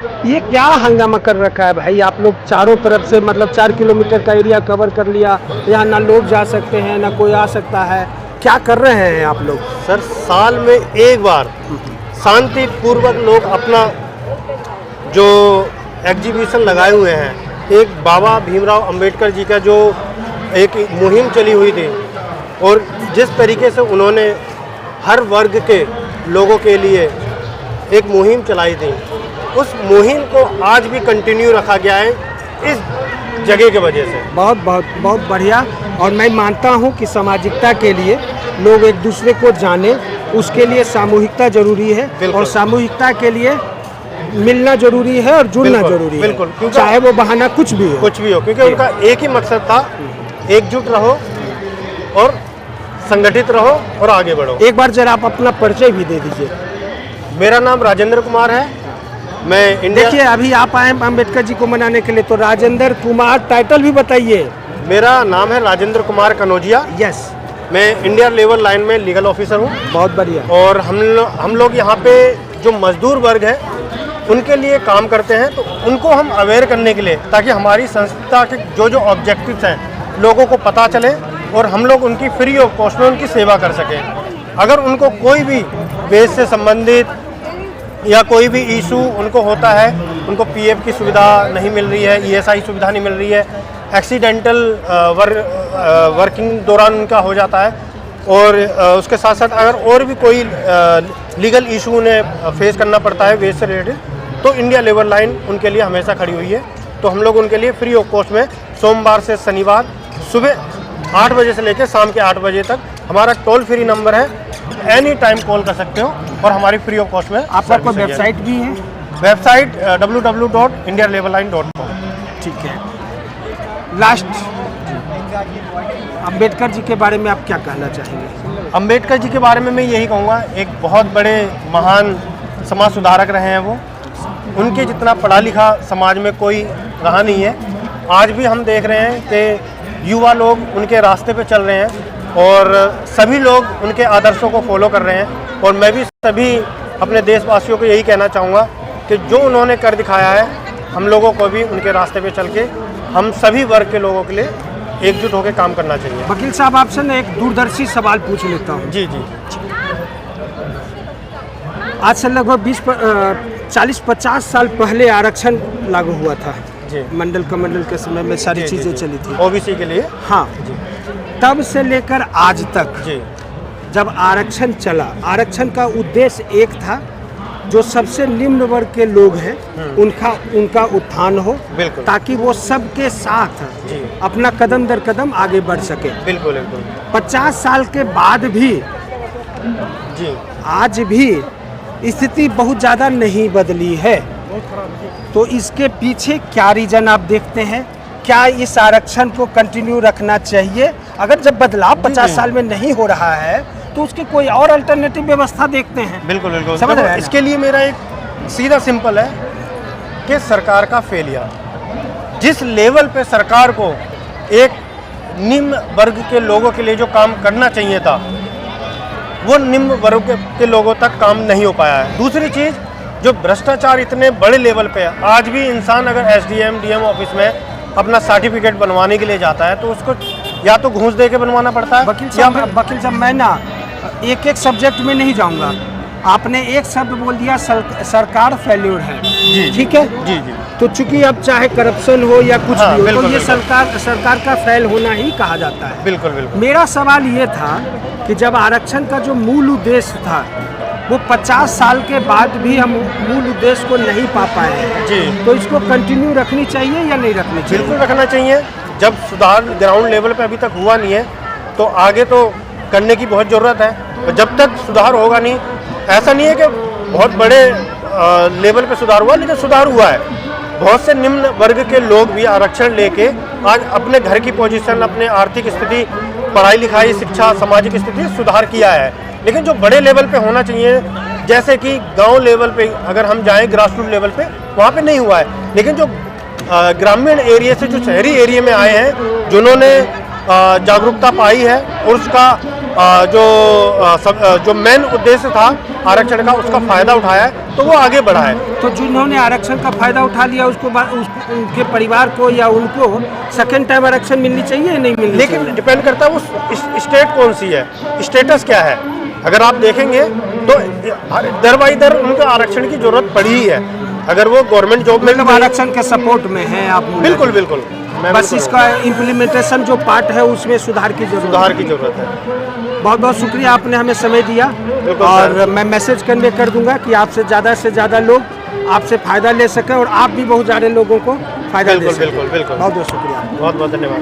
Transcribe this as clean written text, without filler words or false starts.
ये क्या हंगामा कर रखा है भाई? आप लोग चारों तरफ से मतलब 4 किलोमीटर का एरिया कवर कर लिया, यहाँ ना लोग जा सकते हैं ना कोई आ सकता है, क्या कर रहे हैं आप लोग? सर साल में एक बार शांतिपूर्वक लोग अपना जो एग्जीबिशन लगाए हुए हैं, एक बाबा भीमराव अंबेडकर जी का जो एक मुहिम चली हुई थी और जिस तरीके से उन्होंने हर वर्ग के लोगों के लिए एक मुहिम चलाई थी, उस मुहिम को आज भी कंटिन्यू रखा गया है इस जगह की वजह से। बहुत बहुत बहुत बढ़िया। और मैं मानता हूँ कि सामाजिकता के लिए लोग एक दूसरे को जाने, उसके लिए सामूहिकता जरूरी है और सामूहिकता के लिए मिलना जरूरी है और जुड़ना जरूरी है। बिल्कुल, चाहे वो बहाना कुछ भी हो, क्योंकि उनका एक ही मकसद था, एकजुट रहो और संगठित रहो और आगे बढ़ो। एक बार जरा आप अपना परिचय भी दे दीजिए। मेरा नाम राजेंद्र कुमार है, मैं इंडिया। देखिए अभी आप आए अम्बेडकर जी को मनाने के लिए, तो राजेंद्र कुमार टाइटल भी बताइए। मेरा नाम है राजेंद्र कुमार कनौजिया। यस, मैं इंडिया लेवल लाइन में लीगल ऑफिसर हूँ। बहुत बढ़िया। और हम लोग यहाँ पे जो मजदूर वर्ग है उनके लिए काम करते हैं, तो उनको हम अवेयर करने के लिए, ताकि हमारी संस्था के जो ऑब्जेक्टिव्स हैं लोगों को पता चले और हम लोग उनकी फ्री ऑफ कॉस्ट में उनकी सेवा कर सकें। अगर उनको कोई भी वेज से संबंधित या कोई भी इशू उनको होता है, उनको पीएफ की सुविधा नहीं मिल रही है, ईएसआई सुविधा नहीं मिल रही है, एक्सीडेंटल वर्किंग दौरान उनका हो जाता है, और उसके साथ साथ अगर और भी कोई लीगल इशू उन्हें फेस करना पड़ता है वेज से रिलेटेड, तो इंडिया लेबर लाइन उनके लिए हमेशा खड़ी हुई है। तो हम लोग उनके लिए फ्री ऑफ कॉस्ट में सोमवार से शनिवार सुबह 8 बजे से लेकर शाम के 8 बजे तक हमारा टोल फ्री नंबर है, एनी टाइम कॉल कर सकते हो और हमारी फ्री ऑफ कॉस्ट में। आपका कोई वेबसाइट भी है? Website www.indialeverline.com। ठीक है। लास्ट, अंबेडकर जी के बारे में आप क्या कहना चाहेंगे? अंबेडकर जी के बारे में मैं यही कहूँगा, एक बहुत बड़े महान समाज सुधारक रहे हैं वो। उनके जितना पढ़ा लिखा समाज में कोई रहा नहीं है। आज भी हम देख रहे हैं कि युवा लोग उनके रास्ते पे चल रहे हैं और सभी लोग उनके आदर्शों को फॉलो कर रहे हैं। और मैं भी सभी अपने देशवासियों को यही कहना चाहूँगा कि जो उन्होंने कर दिखाया है, हम लोगों को भी उनके रास्ते पे चल के हम सभी वर्ग के लोगों के लिए एकजुट होकर काम करना चाहिए। वकील साहब, आपसे ना एक दूरदर्शी सवाल पूछ लेता हूँ। जी जी। आज से लगभग 40-50 साल पहले आरक्षण लागू हुआ था जी। मंडल के समय में सारी चीज़ें चली थी ओबीसी के लिए। हाँ जी। तब से लेकर आज तक जी, जब आरक्षण चला, आरक्षण का उद्देश्य एक था, जो सबसे निम्न वर्ग के लोग हैं उनका उत्थान हो, ताकि वो सबके साथ अपना कदम दर कदम आगे बढ़ सके। बिल्कुल बिल्कुल। 50 साल के बाद भी जी, आज भी स्थिति बहुत ज़्यादा नहीं बदली है, तो इसके पीछे क्या रीज़न आप देखते हैं? क्या इस आरक्षण को कंटिन्यू रखना चाहिए? अगर जब बदलाव 50 साल में नहीं हो रहा है तो उसकी कोई और अल्टरनेटिव व्यवस्था देखते हैं। बिल्कुल बिल्कुल, समझ रहे हैं? इसके लिए मेरा एक सीधा सिंपल है कि सरकार का फेलियर। जिस लेवल पे सरकार को एक निम्न वर्ग के लोगों के लिए जो काम करना चाहिए था, वो निम्न वर्ग के लोगों तक काम नहीं हो पाया है। दूसरी चीज़, जो भ्रष्टाचार इतने बड़े लेवल पे है, आज भी इंसान अगर एसडीएम डीएम ऑफिस में अपना सर्टिफिकेट बनवाने के लिए जाता है तो उसको या तो घूस दे के बनवाना पड़ता है। वकील साहब मैं ना एक सब्जेक्ट में नहीं जाऊंगा। आपने एक शब्द बोल दिया, सरकार फेल्यूर है। जी, ठीक है जी जी। तो चूंकि अब चाहे करप्शन हो या कुछ भी हो, बिल्कुल, तो ये बिल्कुल। सरकार का फेल होना ही कहा जाता है। बिल्कुल बिल्कुल। मेरा सवाल ये था कि जब आरक्षण का जो मूल उद्देश्य था वो 50 साल के बाद भी हम मूल उद्देश्य को नहीं पा पाए हैं जी, तो इसको कंटिन्यू रखनी चाहिए या नहीं रखनी चाहिए? बिल्कुल रखना चाहिए। जब सुधार ग्राउंड लेवल पे अभी तक हुआ नहीं है तो आगे तो करने की बहुत ज़रूरत है। और जब तक सुधार होगा नहीं, ऐसा नहीं है कि बहुत बड़े लेवल पे सुधार हुआ, लेकिन सुधार हुआ है। बहुत से निम्न वर्ग के लोग भी आरक्षण लेके आज अपने घर की पोजीशन, अपने आर्थिक स्थिति, पढ़ाई लिखाई, शिक्षा, सामाजिक स्थिति सुधार किया है। लेकिन जो बड़े लेवल पे होना चाहिए, जैसे कि गांव लेवल पे अगर हम जाएं, ग्रास रूट लेवल पे, वहाँ पे नहीं हुआ है। लेकिन जो ग्रामीण एरिया से जो शहरी एरिया में आए हैं, जिन्होंने जागरूकता पाई है और उसका जो मेन उद्देश्य था आरक्षण का, उसका फायदा उठाया है, तो वो आगे बढ़ा है। तो जिन्होंने आरक्षण का फायदा उठा लिया उनके परिवार को या उनको सेकेंड टाइम आरक्षण मिलनी चाहिए या नहीं मिलनी लेकिन चाहिए? डिपेंड करता है वो स्टेट कौन सी है, स्टेटस क्या है। अगर आप देखेंगे तो दर बाई दर उनको आरक्षण की जरूरत पड़ी ही है। अगर वो गवर्नमेंट जॉब में मतलब आरक्षण के सपोर्ट में है आप? बिल्कुल बिल्कुल, मैं बस बिल्कुल इसका इम्प्लीमेंटेशन जो पार्ट है उसमें सुधार की जरूरत है। बहुत बहुत शुक्रिया, आपने हमें समय दिया और मैं मैसेज कन्वे कर दूंगा कि आपसे ज़्यादा लोग आपसे फ़ायदा ले सकें और आप भी बहुत सारे लोगों को फ़ायदा दे सकें। बिल्कुल बहुत बहुत शुक्रिया। बहुत बहुत धन्यवाद।